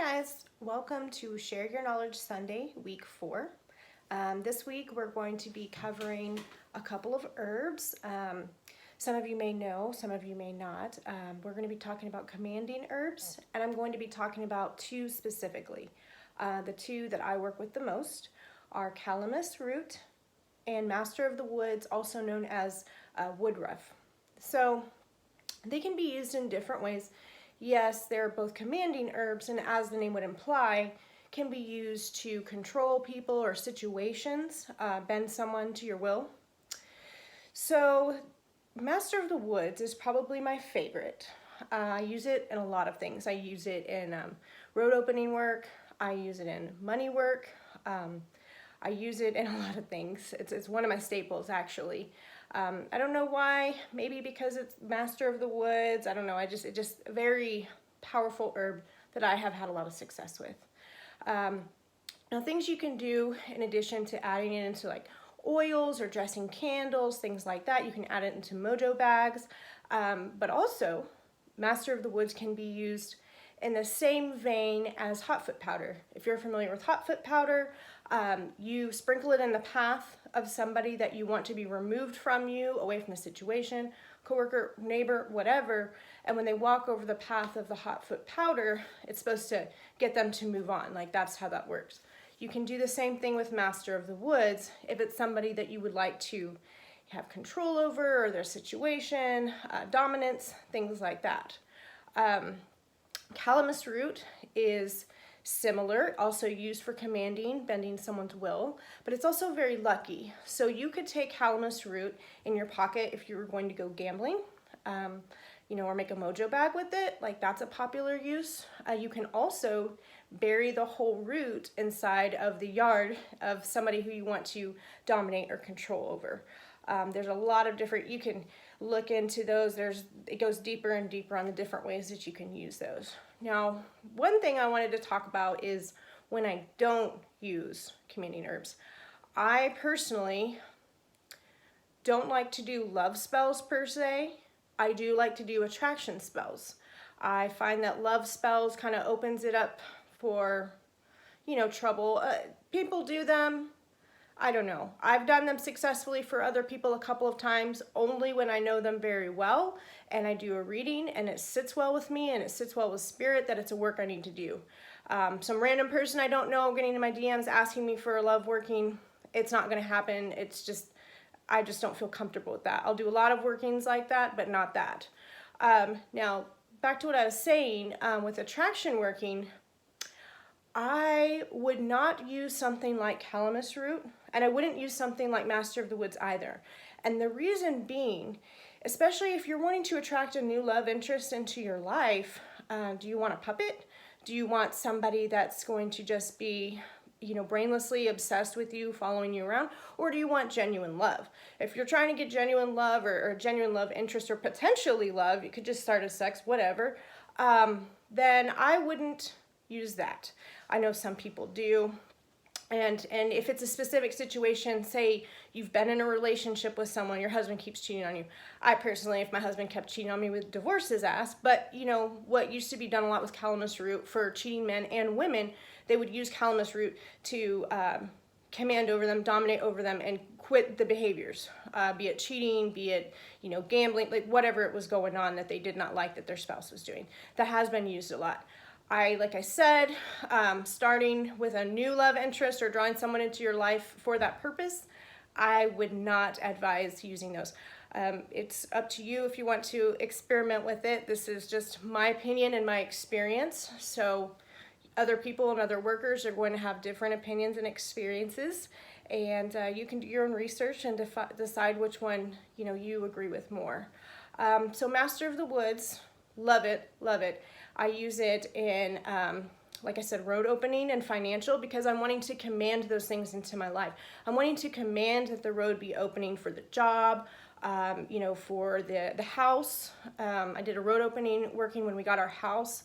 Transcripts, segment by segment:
guys, welcome to Share Your Knowledge Sunday, week 4. This week we're going to be covering a couple of herbs. Some of you may know, some of you may not. We're going to be talking about commanding herbs, and I'm going to be talking about two specifically. The two that I work with the most are calamus root and master of the woods, also known as woodruff. So they can be used in different ways. Yes, they're both commanding herbs, and as the name would imply, can be used to control people or situations, bend someone to your will. So master of the woods is probably my favorite. I use it in a lot of things. I use it in road opening work. I use it in money work. I use it in a lot of things. It's one of my staples, actually. I don't know why. Maybe because it's master of the woods. I don't know. It's just a very powerful herb that I have had a lot of success with. Now, things you can do in addition to adding it into like oils or dressing candles, things like that. You can add it into mojo bags. But also, master of the woods can be used in the same vein as hot foot powder. If you're familiar with hot foot powder, you sprinkle it in the path of somebody that you want to be removed from you, away from the situation, coworker, neighbor, whatever, and when they walk over the path of the hot foot powder, it's supposed to get them to move on. Like, that's how that works. You can do the same thing with master of the woods if it's somebody that you would like to have control over, or their situation, dominance, things like that. Calamus root is similar, also used for commanding, bending someone's will, but it's also very lucky. So you could take calamus root in your pocket if you were going to go gambling, or make a mojo bag with it. Like, that's a popular use. You can also bury the whole root inside of the yard of somebody who you want to dominate or control over. There's a lot of different, you can look into those. It goes deeper and deeper on the different ways that you can use those. Now, one thing I wanted to talk about is when I don't use commanding herbs. I personally don't like to do love spells per se. I do like to do attraction spells. I find that love spells kind of opens it up for, trouble. People do them. I don't know. I've done them successfully for other people a couple of times, only when I know them very well and I do a reading and it sits well with me and it sits well with spirit that it's a work I need to do. Some random person I don't know getting in my DMs asking me for a love working, it's not going to happen. I just don't feel comfortable with that. I'll do a lot of workings like that, but not that. Now, back to what I was saying, with attraction working, I would not use something like calamus root, and I wouldn't use something like master of the woods either. And the reason being, especially if you're wanting to attract a new love interest into your life, do you want a puppet? Do you want somebody that's going to just be, brainlessly obsessed with you, following you around? Or do you want genuine love? If you're trying to get genuine love or genuine love interest or potentially love, you could just start as sex, whatever, then I wouldn't use that. I know some people do. And if it's a specific situation, say you've been in a relationship with someone, your husband keeps cheating on you. I personally, if my husband kept cheating on me, would divorce his ass. But, what used to be done a lot was calamus root for cheating men and women. They would use calamus root to command over them, dominate over them, and quit the behaviors, be it cheating, be it, gambling, like whatever it was going on that they did not like that their spouse was doing. That has been used a lot. Like I said, starting with a new love interest or drawing someone into your life for that purpose, I would not advise using those. It's up to you if you want to experiment with it. This is just my opinion and my experience. So other people and other workers are going to have different opinions and experiences. And you can do your own research and decide which one, you agree with more. So master of the woods, love it, love it. I use it in, like I said, road opening and financial, because I'm wanting to command those things into my life. I'm wanting to command that the road be opening for the job, for the house. I did a road opening working when we got our house.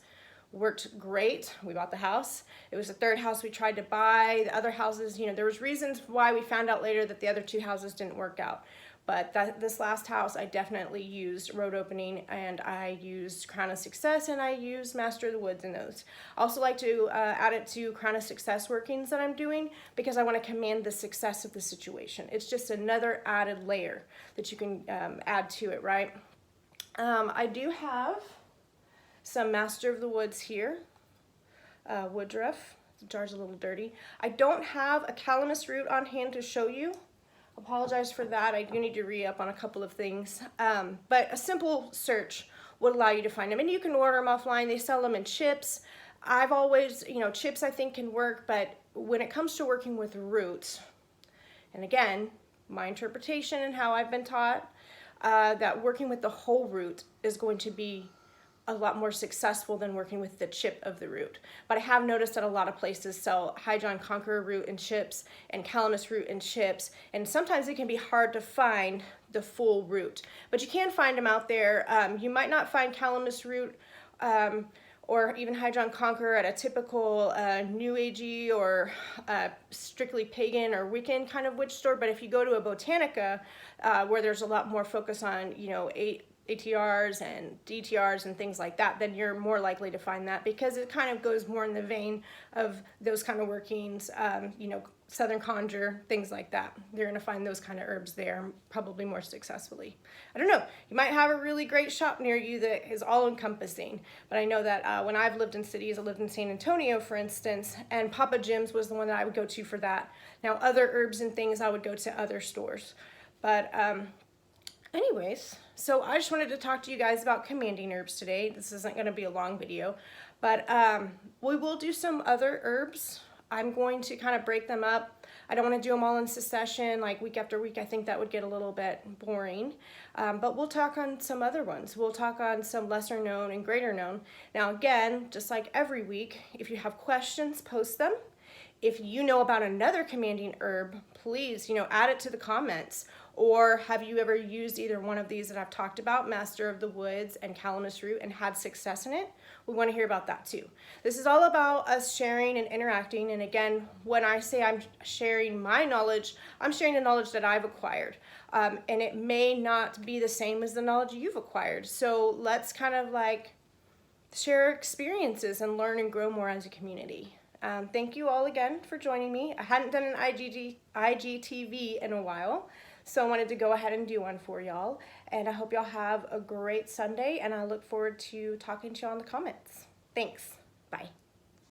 Worked great. We bought the house. It was the third house we tried to buy. The other houses, there was reasons why we found out later that the other two houses didn't work out. But this last house, I definitely used Road Opening, and I used Crown of Success, and I used Master of the Woods in those. I also like to add it to Crown of Success workings that I'm doing because I want to command the success of the situation. It's just another added layer that you can add to it, right? I do have some Master of the Woods here, Woodruff. The jar's a little dirty. I don't have a calamus root on hand to show you. Apologize for that. I do need to re-up on a couple of things. But a simple search would allow you to find them. And you can order them offline. They sell them in chips. I've always, chips I think can work, but when it comes to working with roots, and again, my interpretation and how I've been taught, that working with the whole root is going to be a lot more successful than working with the chip of the root. But I have noticed that a lot of places sell High John Conqueror root in chips and calamus root in chips, and sometimes it can be hard to find the full root. But you can find them out there. You might not find calamus root or even High John Conqueror at a typical New Agey or strictly pagan or Wiccan kind of witch store, but if you go to a Botanica where there's a lot more focus on, ATRs and DTRs and things like that, then you're more likely to find that because it kind of goes more in the vein of those kind of workings, Southern Conjure, things like that. You're going to find those kind of herbs there probably more successfully. I don't know. You might have a really great shop near you that is all encompassing, but I know that when I've lived in cities, I lived in San Antonio, for instance, and Papa Jim's was the one that I would go to for that. Now, other herbs and things, I would go to other stores. But anyways, so I just wanted to talk to you guys about commanding herbs today. This isn't going to be a long video, but we will do some other herbs. I'm going to kind of break them up. I don't want to do them all in succession, like week after week. I think that would get a little bit boring. But we'll talk on some other ones. We'll talk on some lesser known and greater known. Now again, just like every week, if you have questions, post them. If you know about another commanding herb, please, add it to the comments. Or have you ever used either one of these that I've talked about, Master of the Woods and Calamus Root, and had success in it? We want to hear about that too. This is all about us sharing and interacting. And again, when I say I'm sharing my knowledge, I'm sharing the knowledge that I've acquired. And it may not be the same as the knowledge you've acquired. So let's kind of like share experiences and learn and grow more as a community. Thank you all again for joining me. I hadn't done an IGTV in a while, so I wanted to go ahead and do one for y'all. And I hope y'all have a great Sunday, and I look forward to talking to you on the comments. Thanks. Bye.